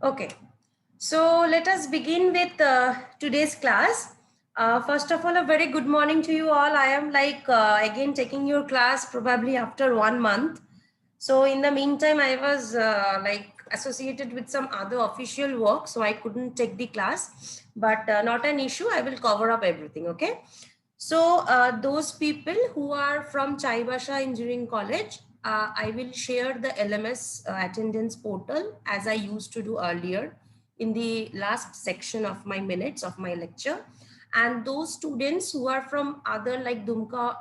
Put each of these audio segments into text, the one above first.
Okay, so let us begin with today's class. First of all, a very good morning to you all. I am again taking your class probably after 1 month. So in the meantime, I was associated with some other official work, so I couldn't take the class. But not an issue. I will cover up everything. Okay. So those people who are from Chaibasha Engineering College, I will share the LMS attendance portal as I used to do earlier in the last section of my minutes of my lecture. And those students who are from other like Dumka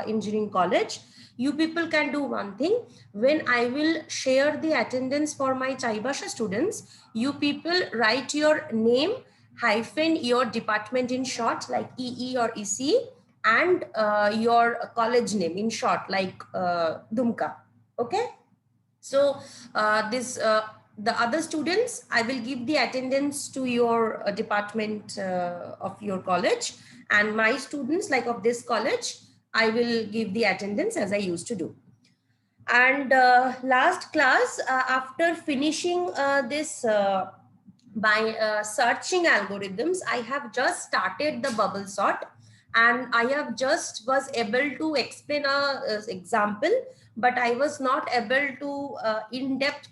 Engineering College, you people can do one thing. When I will share the attendance for my Chaibasha students, you people write your name hyphen your department in short like EE or EC and your college name in short like Dumka. Okay. So the other students, I will give the attendance to your department of your college, and my students like of this college, I will give the attendance as I used to do. And last class, after finishing this by searching algorithms, I have just started the bubble sort, and I have just was able to explain a example, but I was not able to in depth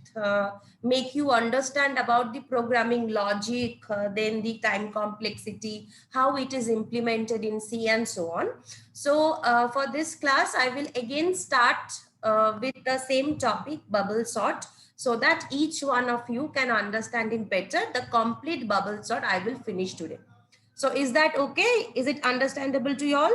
make you understand about the programming logic, then the time complexity, how it is implemented in C and so on. So for this class, I will again start with the same topic, bubble sort, so that each one of you can understand it better. The complete bubble sort I will finish today. So is that okay? Is it understandable to you all?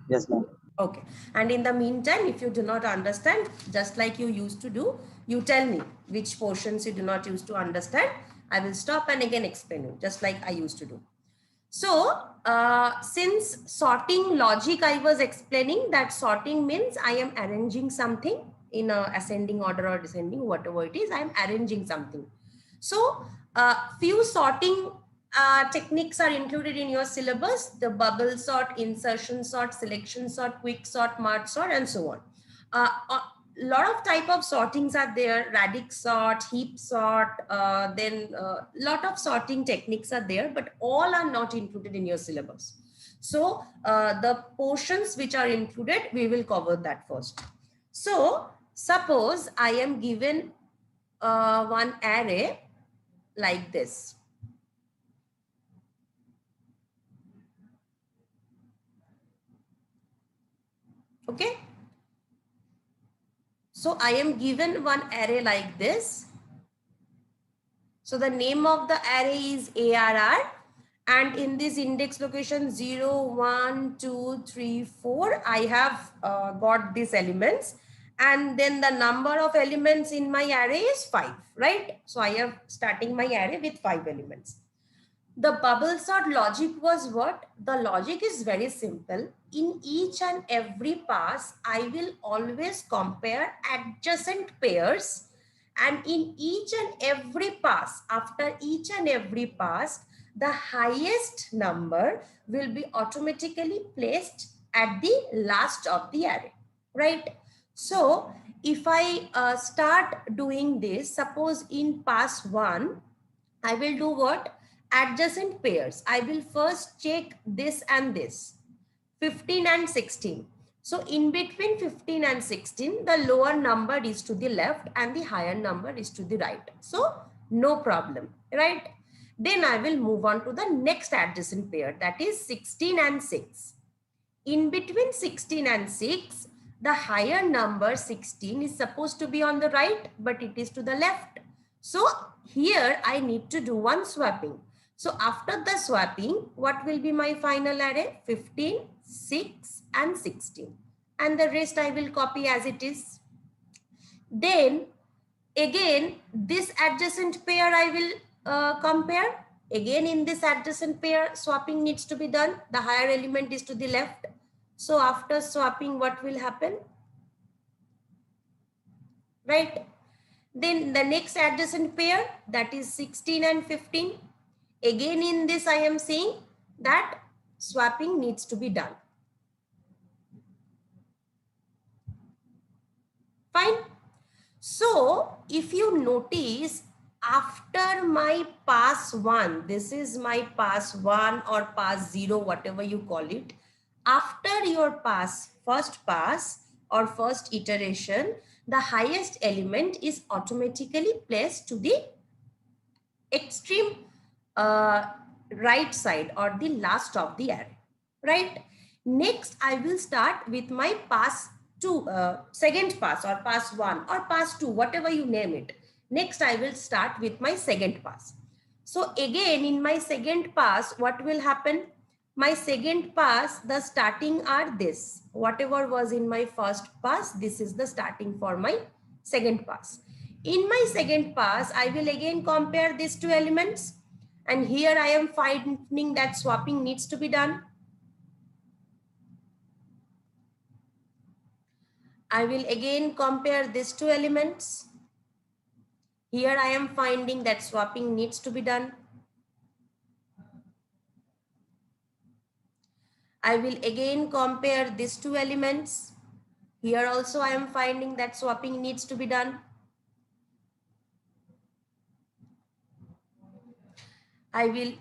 Yes, ma'am. Okay. And in the meantime, if you do not understand, just like you used to do, you tell me which portions you do not use to understand. I will stop and again explain you, just like I used to do. So, since sorting logic, I was explaining that sorting means I am arranging something in a ascending order or descending, whatever it is, I am arranging something. So, few sorting techniques are included in your syllabus: the bubble sort, insertion sort, selection sort, quick sort, merge sort, and so on. A lot of type of sortings are there: radix sort, heap sort, then lot of sorting techniques are there, but all are not included in your syllabus. So the portions which are included, we will cover that first. So suppose I am given one array like this. Okay. So I am given one array like this. So the name of the array is ARR, and in this index location 0, 1, 2, 3, 4, I have got these elements, and then the number of elements in my array is 5, right? So I am starting my array with 5 elements. The bubble sort logic was what? The logic is very simple. In each and every pass, I will always compare adjacent pairs, and in each and every pass, after each and every pass, the highest number will be automatically placed at the last of the array, right? So if I start doing this, suppose in pass 1, I will do what? Adjacent pairs. I will first check this and this, 15 and 16. So in between 15 and 16, the lower number is to the left and the higher number is to the right. So no problem, right? Then I will move on to the next adjacent pair, that is 16 and 6. In between 16 and 6, the higher number 16 is supposed to be on the right, but it is to the left. So here I need to do one swapping. So after the swapping, what will be my final array? 15, 6 and 16. And the rest I will copy as it is. Then again, this adjacent pair I will compare. Again, in this adjacent pair, swapping needs to be done. The higher element is to the left. So after swapping, what will happen? Right? Then the next adjacent pair, that is 16 and 15. Again, in this, I am saying that swapping needs to be done. Fine. So if you notice, after my pass 1, this is my pass 1 or pass 0, whatever you call it, after your pass, first pass or first iteration, the highest element is automatically placed to the extreme right side or the last of the array, right? Next, I will start with my pass 2, second pass or pass 1 or pass 2, whatever you name it. Next, I will start with my second pass. So again, in my second pass, what will happen? My second pass, the starting are this. Whatever was in my first pass, this is the starting for my second pass. In my second pass, I will again compare these two elements. And here I am finding that swapping needs to be done. I will again compare these two elements. Here I am finding that swapping needs to be done. I will again compare these two elements. Here also I am finding that swapping needs to be done. I will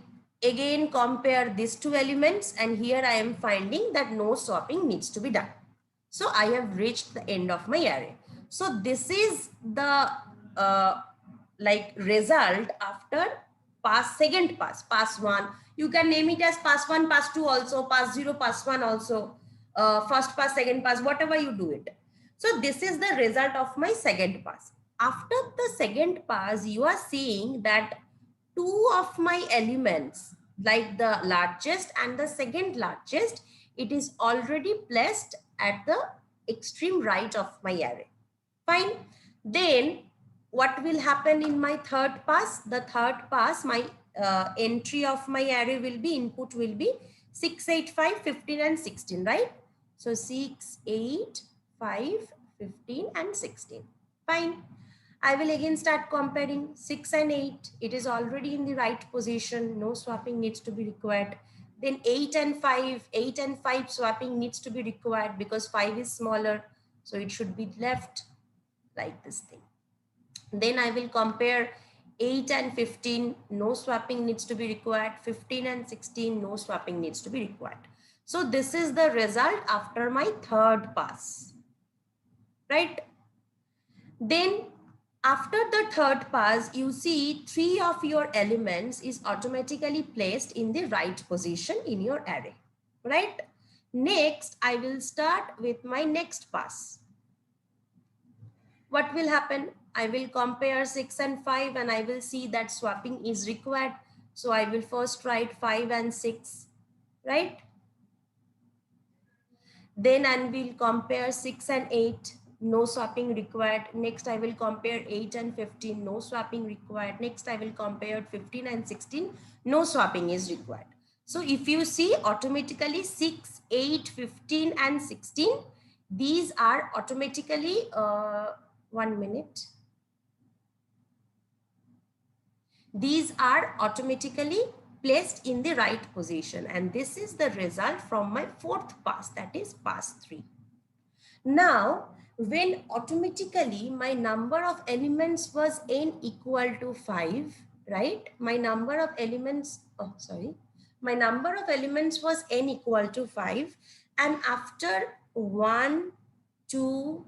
again compare these two elements, and here I am finding that no swapping needs to be done. So I have reached the end of my array. So this is the like result after second pass, pass 1. You can name it as pass 1, pass 2 also, pass 0, pass 1 also, first pass, second pass, whatever you do it. So this is the result of my second pass. After the second pass, you are seeing that two of my elements, like the largest and the second largest, it is already placed at the extreme right of my array. Fine. Then what will happen in my third pass? The third pass, my entry of my array will be, input will be 6, 8, 5, 15 and 16, right? So 6, 8, 5, 15 and 16. Fine. I will again start comparing 6 and 8. It is already in the right position. No swapping needs to be required. Then 8 and 5. 8 and 5 swapping needs to be required because 5 is smaller. So it should be left like this thing. Then I will compare 8 and 15. No swapping needs to be required. 15 and 16. No swapping needs to be required. So this is the result after my third pass. Right? Then after the third pass, you see 3 of your elements is automatically placed in the right position in your array, right? Next, I will start with my next pass. What will happen? I will compare 6 and 5 and I will see that swapping is required. So I will first write 5 and 6, right? Then I will compare 6 and 8. No swapping required. Next, I will compare 8 and 15. No swapping required. Next, I will compare 15 and 16. No swapping is required. So if you see, automatically 6, 8, 15 and 16, these are automatically, 1 minute. These are automatically placed in the right position. And this is the result from my fourth pass, that is pass 3. Now, when automatically my number of elements was n equal to 5, right? My number of elements, my number of elements was n equal to 5. And after 1, 2,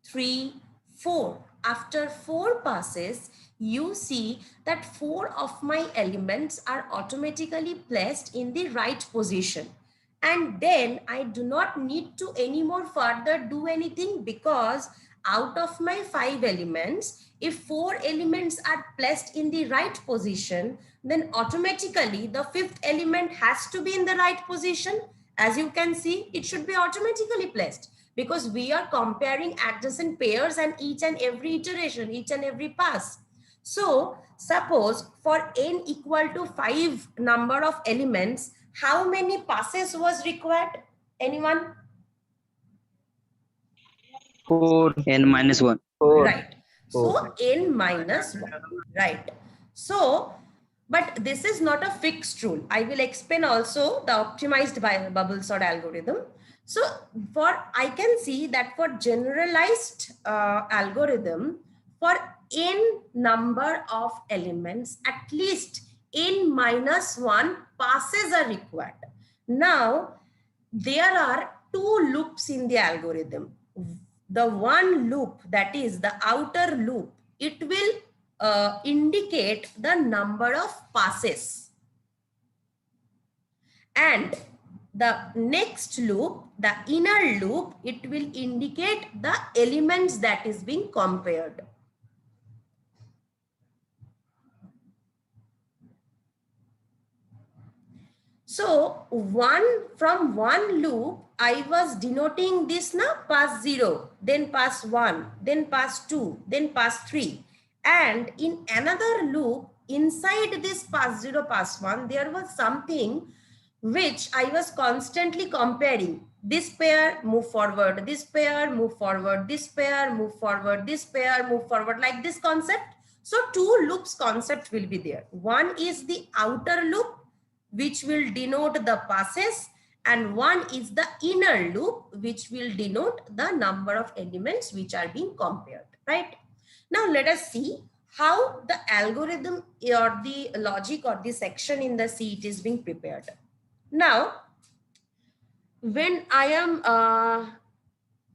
3, 4, after 4 passes, you see that 4 of my elements are automatically placed in the right position. And then I do not need to anymore further do anything, because out of my 5 elements, if 4 elements are placed in the right position, then automatically the 5th element has to be in the right position. As you can see, it should be automatically placed, because we are comparing adjacent pairs and each and every iteration, each and every pass. So suppose for n equal to 5 number of elements, how many passes was required? Anyone? 4 n minus 1. 4. Right. So n minus 1. Right. So, but this is not a fixed rule. I will explain also the optimized by bubble sort algorithm. So I can see that for generalized algorithm, for n number of elements, at least n minus 1 passes are required. Now, there are two loops in the algorithm. The one loop, that is the outer loop, it will indicate the number of passes. And the next loop, the inner loop, it will indicate the elements that is being compared. So from one loop, I was denoting this now pass 0, then pass 1, then pass 2, then pass 3. And in another loop, inside this pass 0, pass 1, there was something which I was constantly comparing. This pair, move forward, this pair, move forward, this pair, move forward, this pair, move forward, like this concept. So two loops concept will be there. One is the outer loop, which will denote the passes, and one is the inner loop, which will denote the number of elements which are being compared, right? Now let us see how the algorithm or the logic or the section in the C it is being prepared. Now, when I am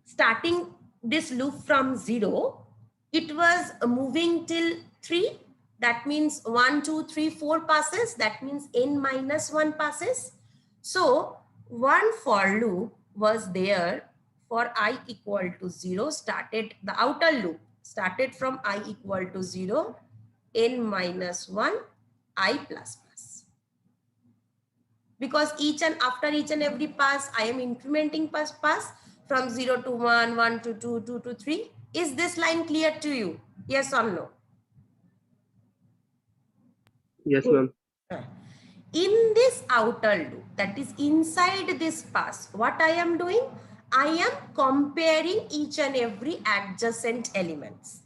starting this loop from 0, it was moving till 3. That means 1, 2, 3, 4 passes. That means n minus 1 passes. So one for loop was there for I equal to 0, started the outer loop, started from I equal to 0, n minus 1, I plus plus. Because after each and every pass, I am incrementing pass from 0 to 1, 1 to 2, 2 to 3. Is this line clear to you? Yes or no? Yes, ma'am. In this outer loop, that is inside this pass, what I am doing? I am comparing each and every adjacent elements.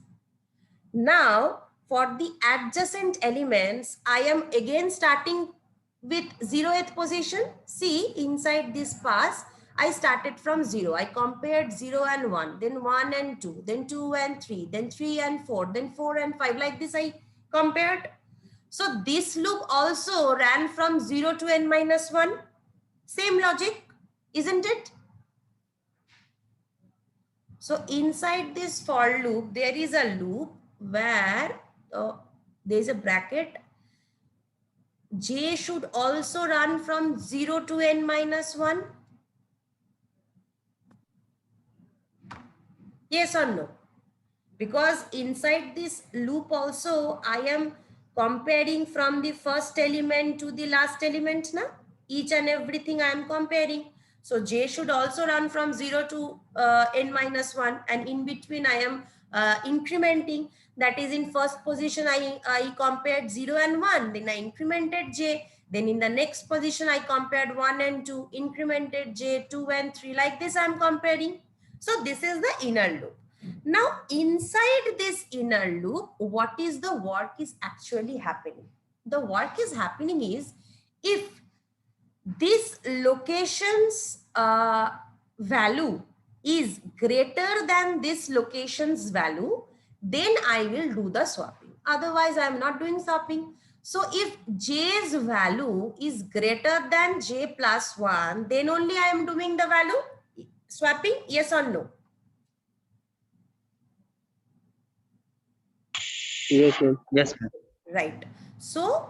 Now, for the adjacent elements, I am again starting with 0th position. See, inside this pass, I started from 0. I compared 0 and 1, then 1 and 2, then 2 and 3, then 3 and 4, then 4 and 5. Like this, I compared. So this loop also ran from 0 to n minus 1. Same logic, isn't it? So inside this for loop, there is a loop where there is a bracket. J should also run from 0 to n minus 1. Yes or no? Because inside this loop also, I am comparing from the first element to the last element now. Each and everything I am comparing. So J should also run from 0 to n minus 1, and in between I am incrementing. That is, in first position I compared 0 and 1, then I incremented J. Then in the next position I compared 1 and 2, incremented J, 2 and 3. Like this I am comparing. So this is the inner loop. Now inside this inner loop, what is the work is actually happening? The work is happening is, if this location's value is greater than this location's value, then I will do the swapping. Otherwise, I am not doing swapping. So if J's value is greater than J plus 1, then only I am doing the value swapping. Yes or no? Yes, ma'am. Yes, ma'am. Right. So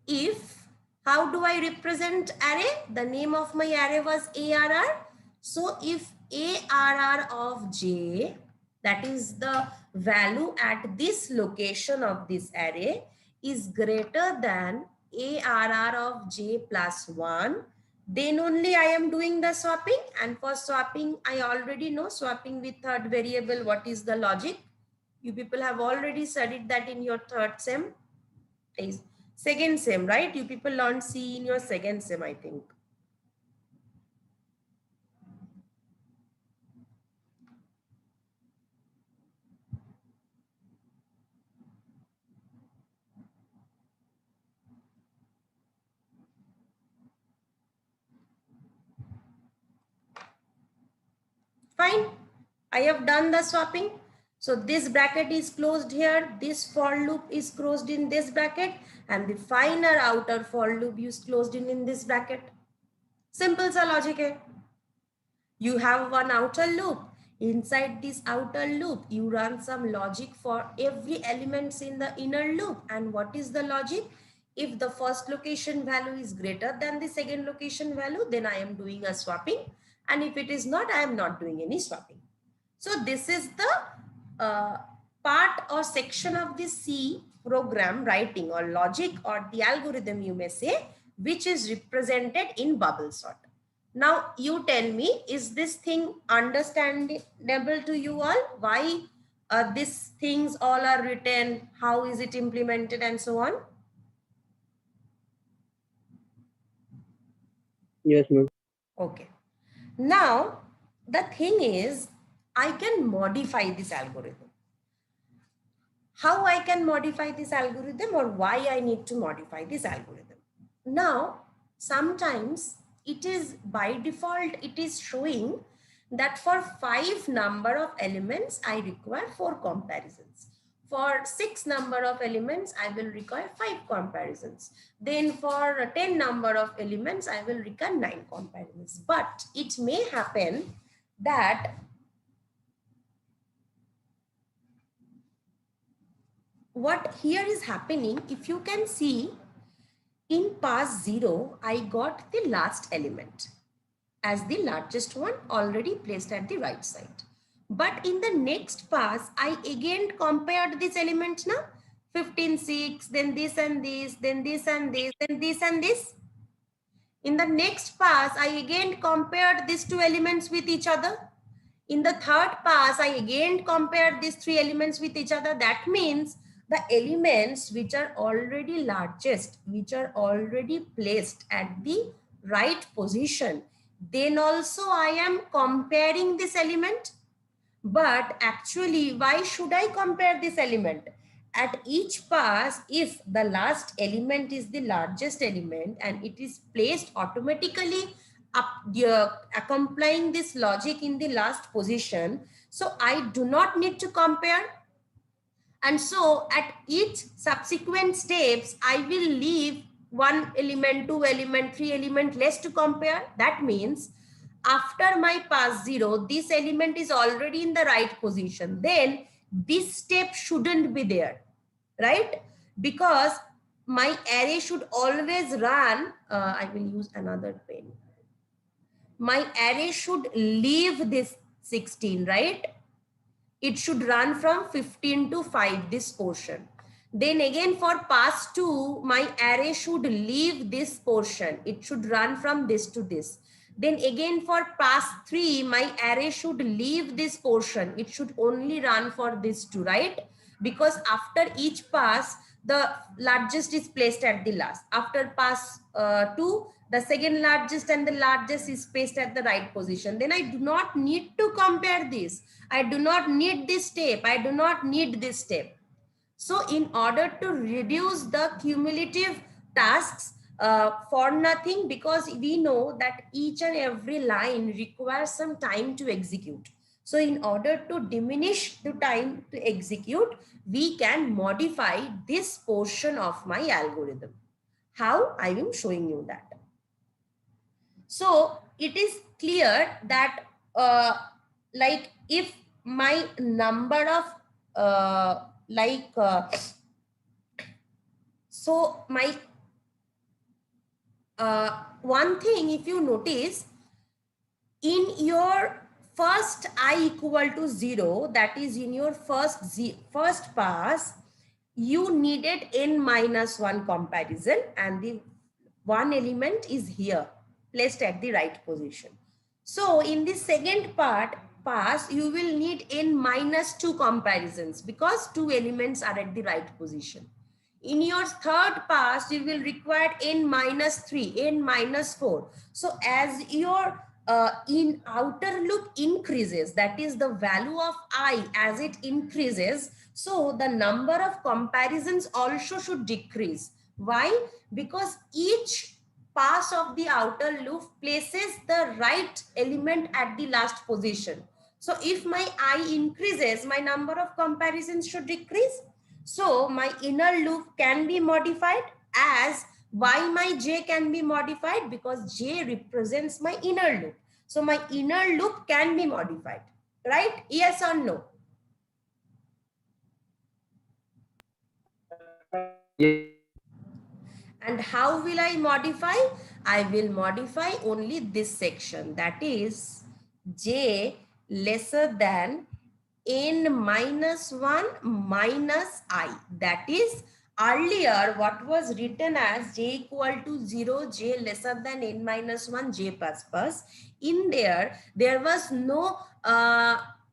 if, how do I represent array? The name of my array was ARR. So if ARR of J, that is the value at this location of this array, is greater than ARR of J plus 1, then only I am doing the swapping. And for swapping, I already know swapping with third variable. What is the logic? You people have already studied that in your third sem. Is second sem, right? You people learned C in your second sem, I think. Fine. I have done the swapping. So this bracket is closed here. This for loop is closed in this bracket, and the final outer for loop is closed in this bracket. Simple sa logic hai. You have one outer loop. Inside this outer loop, you run some logic for every elements in the inner loop. And what is the logic? If the first location value is greater than the second location value, then I am doing a swapping. And if it is not, I am not doing any swapping. So this is the part or section of the C program writing or logic or the algorithm, you may say, which is represented in bubble sort. Now you tell me, is this thing understandable to you all? Why these things all are written? How is it implemented and so on? Yes, ma'am. Okay. Now the thing is, I can modify this algorithm. How I can modify this algorithm, or why I need to modify this algorithm? Now, sometimes it is by default, it is showing that for 5 number of elements, I require 4 comparisons. For 6 number of elements, I will require 5 comparisons. Then for 10 number of elements, I will require 9 comparisons. But it may happen that what here is happening, if you can see, in pass 0, I got the last element as the largest one already placed at the right side. But in the next pass, I again compared this element now, 15, 6, then this and this, then this and this, then this and this. In the next pass, I again compared these 2 elements with each other. In the third pass, I again compared these 3 elements with each other. That means the elements which are already largest, which are already placed at the right position, then also I am comparing this element. But actually, why should I compare this element? At each pass, if the last element is the largest element and it is placed automatically up, complying this logic in the last position, so I do not need to compare. And so at each subsequent steps, I will leave 1 element, 2 element, 3 element less to compare. That means after my pass 0, this element is already in the right position. Then this step shouldn't be there, right? Because my array should always run. I will use another pen. My array should leave this 16, right? It should run from 15 to 5, this portion. Then again for pass 2, my array should leave this portion. It should run from this to this. Then again for pass 3, my array should leave this portion. It should only run for this 2, right? Because after each pass, the largest is placed at the last. After pass 2, the second largest and the largest is placed at the right position. Then I do not need to compare this. I do not need this step. I do not need this step. So in order to reduce the cumulative tasks for nothing, because we know that each and every line requires some time to execute. So in order to diminish the time to execute, we can modify this portion of my algorithm. How? I am showing you that. So it is clear that like if my number of so my one thing, if you notice, in your first I equal to 0, that is in your first pass, you needed n minus 1 comparison, and the one element is here placed at the right position. So in the second pass, you will need n minus 2 comparisons because 2 elements are at the right position. In your third pass, you will require n minus 3, n minus 4. So as your in outer loop increases, that is the value of I as it increases, so the number of comparisons also should decrease. Why? Because each pass of the outer loop places the right element at the last position. So if my I increases, my number of comparisons should decrease. So my inner loop can be modified as why my J can be modified, because J represents my inner loop. So my inner loop can be modified, right? Yes or no? Yes. And how will I modify? I will modify only this section, that is J lesser than n minus 1 minus I. That is, earlier what was written as J equal to 0, J lesser than n minus 1, J plus plus. In there was no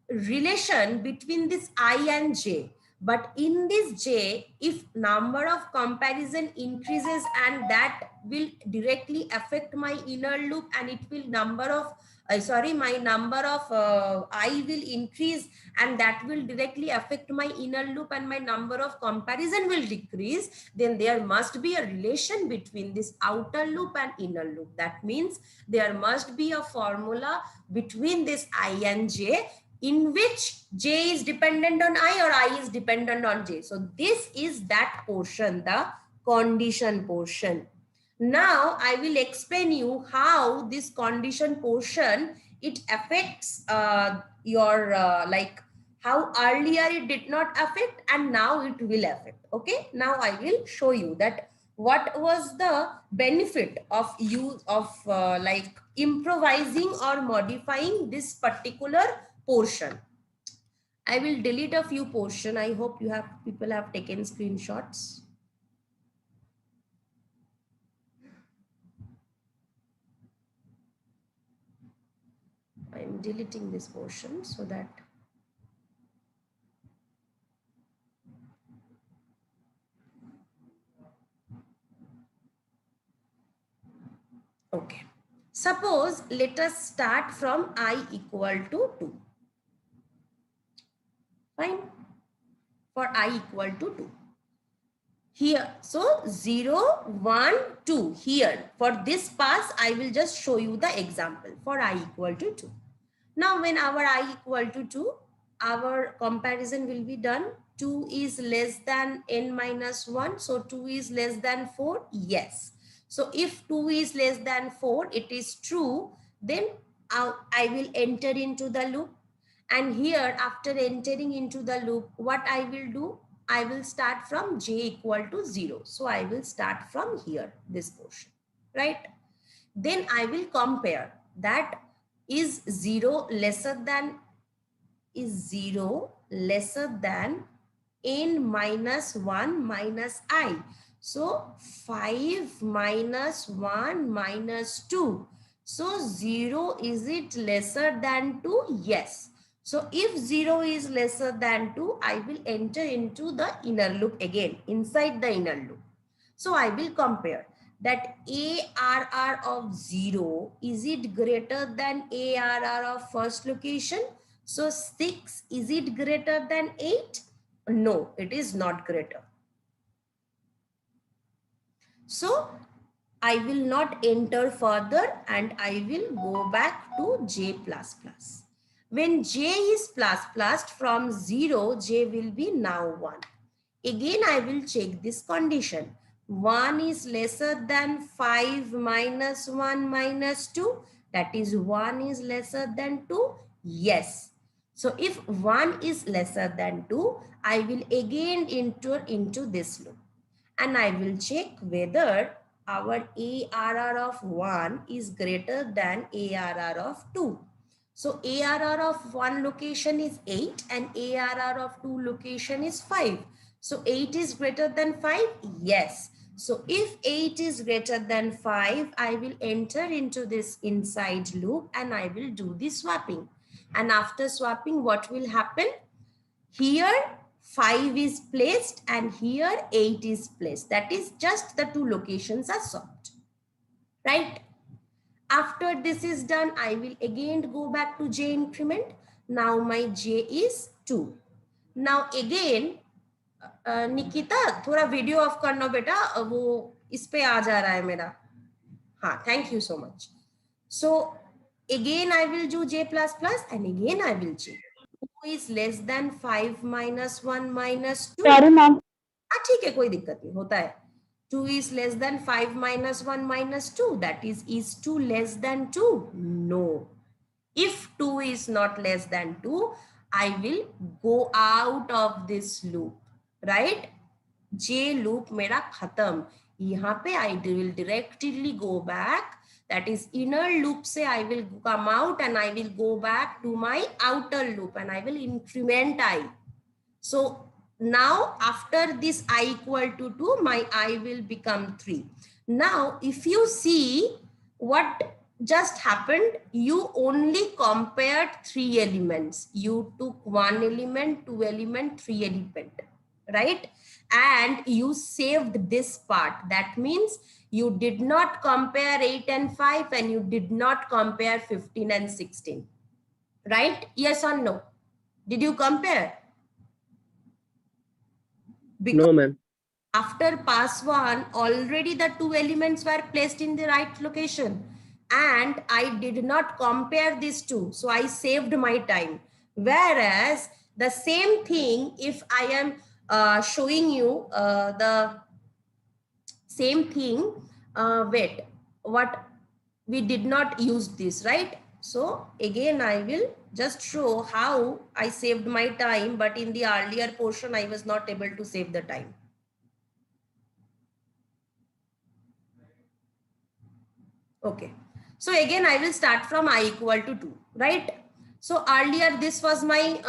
relation between this I and J. But in this J, if number of comparison increases, and that will directly affect my inner loop, and it will my number of I will increase, and that will directly affect my inner loop, and my number of comparison will decrease, then there must be a relation between this outer loop and inner loop. That means there must be a formula between this I and J, in which J is dependent on I or I is dependent on J. So this is that portion, the condition portion. Now I will explain you how this condition portion, it affects your like how earlier it did not affect and now it will affect. Okay, now I will show you that what was the benefit of use of like improvising or modifying this particular portion. I will delete a few portion. I hope people have taken screenshots. I'm deleting this portion so that okay. Suppose let us start from I equal to 2. Fine. For I equal to 2. Here, so 0, 1, 2. Here, for this pass, I will just show you the example for I equal to 2. Now, when our I equal to 2, our comparison will be done. 2 is less than n minus 1. So, 2 is less than 4. Yes. So, if 2 is less than 4, it is true. Then I will enter into the loop. And here, after entering into the loop, what I will do? I will start from J equal to 0. So, I will start from here, this portion, right? Then I will compare that is 0 lesser than n minus 1 minus I. So 5 minus 1 minus 2. So 0, is it lesser than 2? Yes. So if 0 is lesser than 2, I will enter into the inner loop again, inside the inner loop. So I will compare that ARR of 0, is it greater than ARR of first location? So 6, is it greater than 8? No, it is not greater. So I will not enter further and I will go back to J++. When J is plus plus, from 0, J will be now 1. Again, I will check this condition. 1 is lesser than 5 minus 1 minus 2. That is 1 is lesser than 2. Yes. So if 1 is lesser than 2, I will again enter into this loop. And I will check whether our ARR of 1 is greater than ARR of 2. So ARR of 1 location is 8 and ARR of 2 location is 5. So 8 is greater than 5? Yes. So if 8 is greater than 5, I will enter into this inside loop and I will do the swapping. And after swapping, what will happen? Here 5 is placed and here 8 is placed. That is just the two locations are swapped, right? After this is done, I will again go back to J increment. Now my J is 2. Now again, Nikita थोड़ा video of करना बेटा, वो इस पे आ जा रहा है मेरा. हाँ, thank you so much. So Again I will do j plus plus and again I will check. 2 is less than 5 minus 1 minus 2. Sorry, ma'am. हाँ ठीक है, कोई दिक्कत नहीं, होता है. 2 is less than 5 minus 1 minus 2. That is 2 less than 2? No. If 2 is not less than 2, I will go out of this loop, right? J loop मेरा खत्म. यहाँ पे I will directly go back. That is inner loop से I will come out and I will go back to my outer loop and I will increment I. So now after this I equal to 2, my I will become 3. Now if you see what just happened, you only compared 3 elements. You took 1 element, 2 element, 3 element, right? And you saved this part. That means you did not compare 8 and 5 and you did not compare 15 and 16, right? Yes or no? Did you compare? Because No, ma'am. after pass 1, already the 2 elements were placed in the right location and I did not compare these two. So I saved my time. Whereas the same thing, if I am showing you the same thing, wait, what we did not use this, right? So again, I will just show how I saved my time, but in the earlier portion, I was not able to save the time. Okay. So again, I will start from I equal to 2, right? So earlier, this was my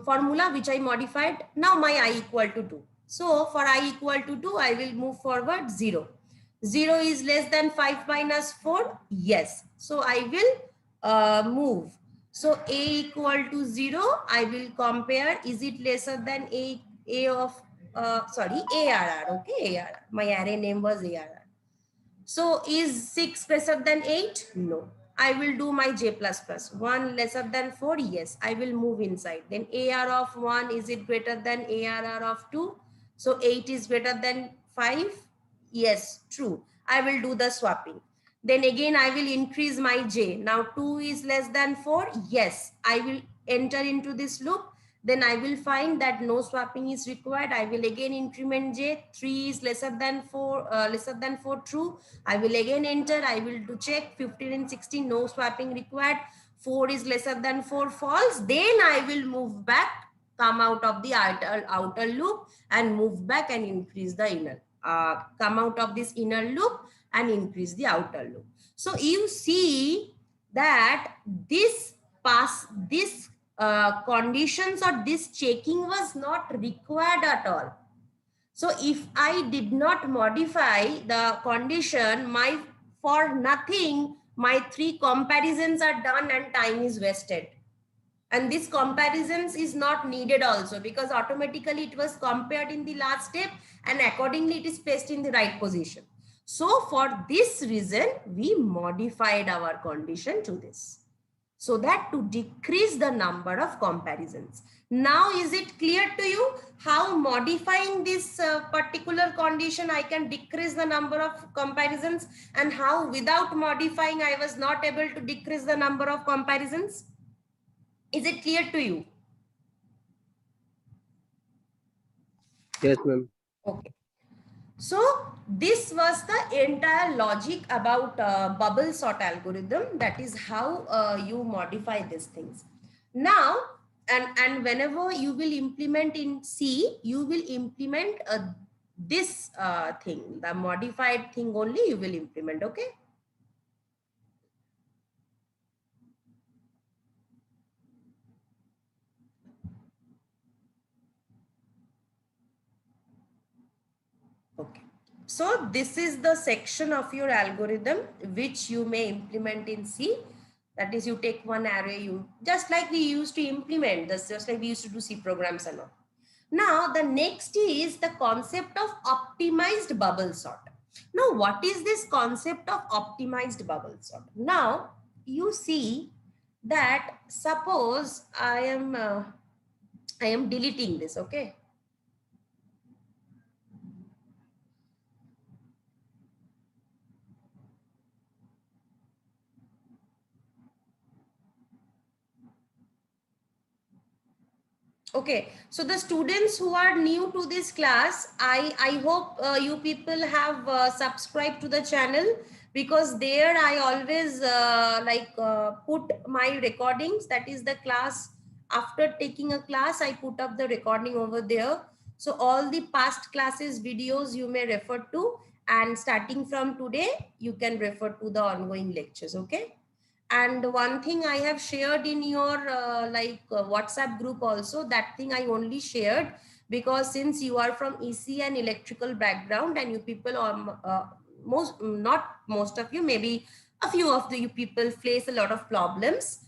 formula, which I modified. Now my I equal to 2. So for I equal to 2, I will move forward 0. 0 is less than 5 minus 4. Yes. So I will move. So A equal to 0, I will compare. Is it lesser than A of, sorry, ARR. Okay, ARR. My array name was ARR. So is 6 lesser than 8? No. I will do my j plus plus. 1 lesser than 4? Yes. I will move inside. Then AR of 1, is it greater than ARR of 2? So 8 is greater than 5? Yes, true. I will do the swapping. Then again, I will increase my j. Now 2 is less than 4? Yes. I will enter into this loop. Then I will find that no swapping is required. I will again increment j. 3 is lesser than 4, true. I will again enter. I will do check 15 and 16, no swapping required. 4 is lesser than 4, false. Then I will move back, come out of the outer loop and move back and increase the inner. Come out of this inner loop and increase the outer loop. So you see that this conditions or this checking was not required at all. So if I did not modify the condition, for nothing, my 3 comparisons are done and time is wasted. And this comparisons is not needed also, because automatically it was compared in the last step and accordingly it is placed in the right position. So for this reason, we modified our condition to this, so that to decrease the number of comparisons. Now is it clear to you how modifying this particular condition I can decrease the number of comparisons, and how without modifying I was not able to decrease the number of comparisons? Is it clear to you? Yes, ma'am. Okay. So this was the entire logic about bubble sort algorithm. That is how you modify these things. Now, and whenever you will implement in C, you will implement this thing, the modified thing only you will implement, okay? Okay. So this is the section of your algorithm which you may implement in C. That is, you take one array, you just like we used to implement this, just like we used to do C programs and all. Now the next is the concept of optimized bubble sort. Now what is this concept of optimized bubble sort? Now you see that suppose I am deleting this, okay? Okay, so the students who are new to this class, I hope you people have subscribed to the channel, because there I always put my recordings. That is the class, after taking a class, I put up the recording over there. So all the past classes videos you may refer to, and starting from today, you can refer to the ongoing lectures, okay? And one thing I have shared in your WhatsApp group also, that thing I only shared because since you are from EC and electrical background, and you people are not most of you, maybe a few of the you people face a lot of problems.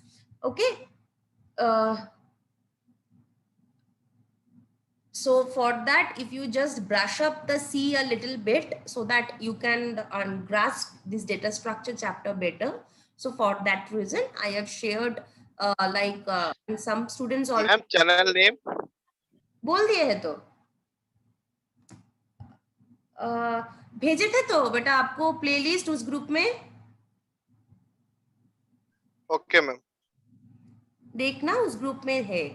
Okay. Uh, so for that, if you just brush up the C a little bit so that you can grasp this data structure chapter better. So for that reason, I have shared and some students already ma'am channel name बोल दिए है तो भेजे थे तो बेटा आपको playlist उस ग्रुप में ओके मैम देखना, उस ग्रुप में है.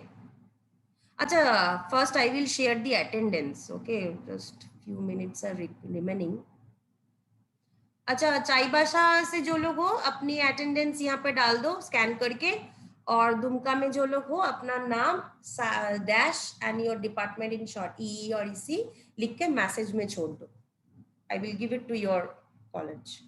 अच्छा, first I will share the attendance. Okay, just few minutes are remaining. अच्छा, चाई भाषा से जो लोग हो अपनी अटेंडेंस यहाँ पे डाल दो स्कैन करके, और दुमका में जो लोग हो अपना नाम dash and your department in short ई और इसी लिख के मैसेज में छोड़ दो. I will give it to your college.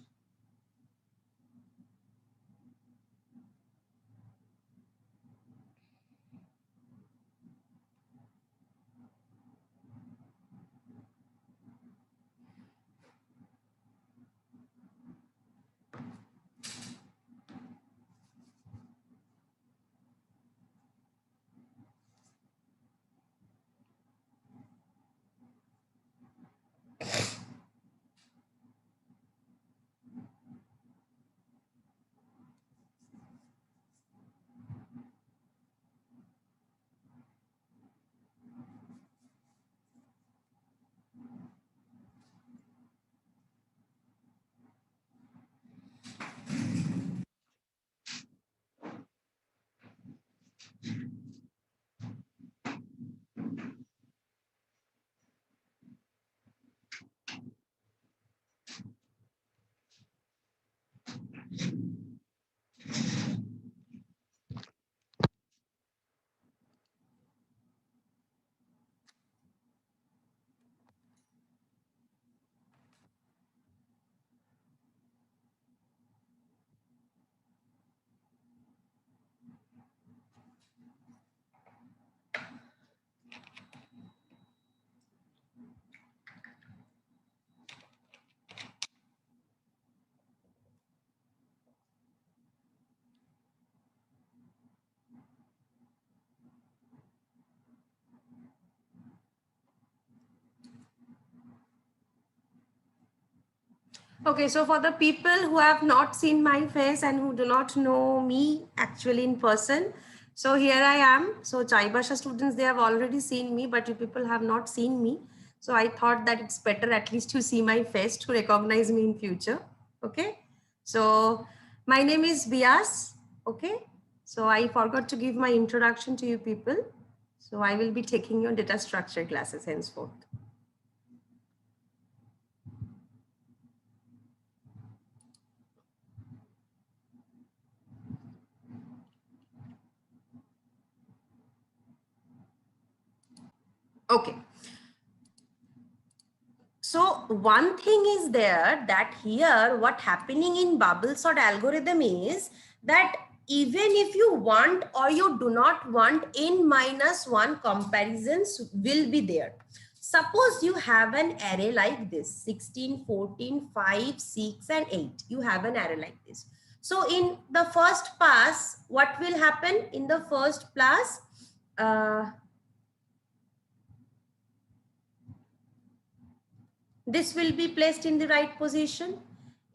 Okay, so for the people who have not seen my face and who do not know me actually in person, so here I am. So Chai Bhasha students, they have already seen me, but you people have not seen me. So I thought that it's better at least to see my face to recognize me in future. Okay, so my name is Bias. Okay, so I forgot to give my introduction to you people. So I will be taking your data structure classes henceforth. Okay. So one thing is there that here what happening in bubble sort algorithm is that even if you want or you do not want n-1 comparisons will be there. Suppose you have an array like this 16, 14, 5, 6 and 8. You have an array like this. So in the first pass, what will happen in the first pass? This will be placed in the right position.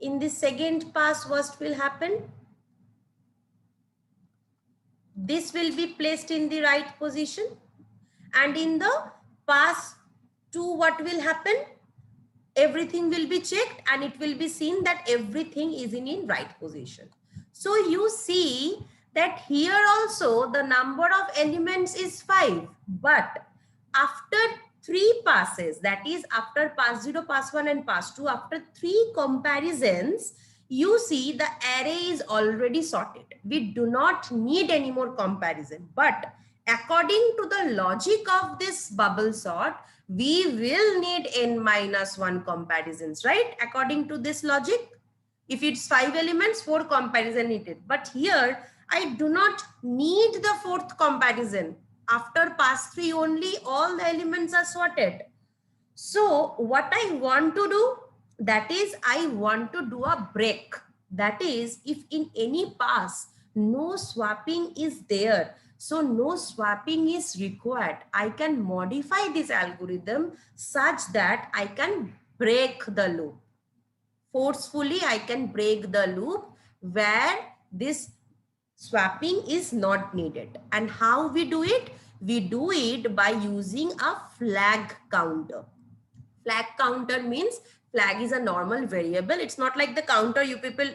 In the second pass, what will happen? This will be placed in the right position. And in the pass 2, what will happen? Everything will be checked and it will be seen that everything is in right position. So you see that here also the number of elements is 5, but after 3 passes, that is after pass 0, pass 1 and pass 2, after 3 comparisons, you see the array is already sorted. We do not need any more comparison, but according to the logic of this bubble sort, we will need n minus 1 comparisons, right? According to this logic, if it's 5 elements, 4 comparison needed. But here, I do not need the 4th comparison. After pass 3 only, all the elements are sorted. So what I want to do, that is I want to do a break. That is, if in any pass, no swapping is there, so no swapping is required, I can modify this algorithm such that I can break the loop. Forcefully, I can break the loop where this swapping is not needed. And how we do it? We do it by using a flag counter. Flag counter means flag is a normal variable. It's not like the counter you people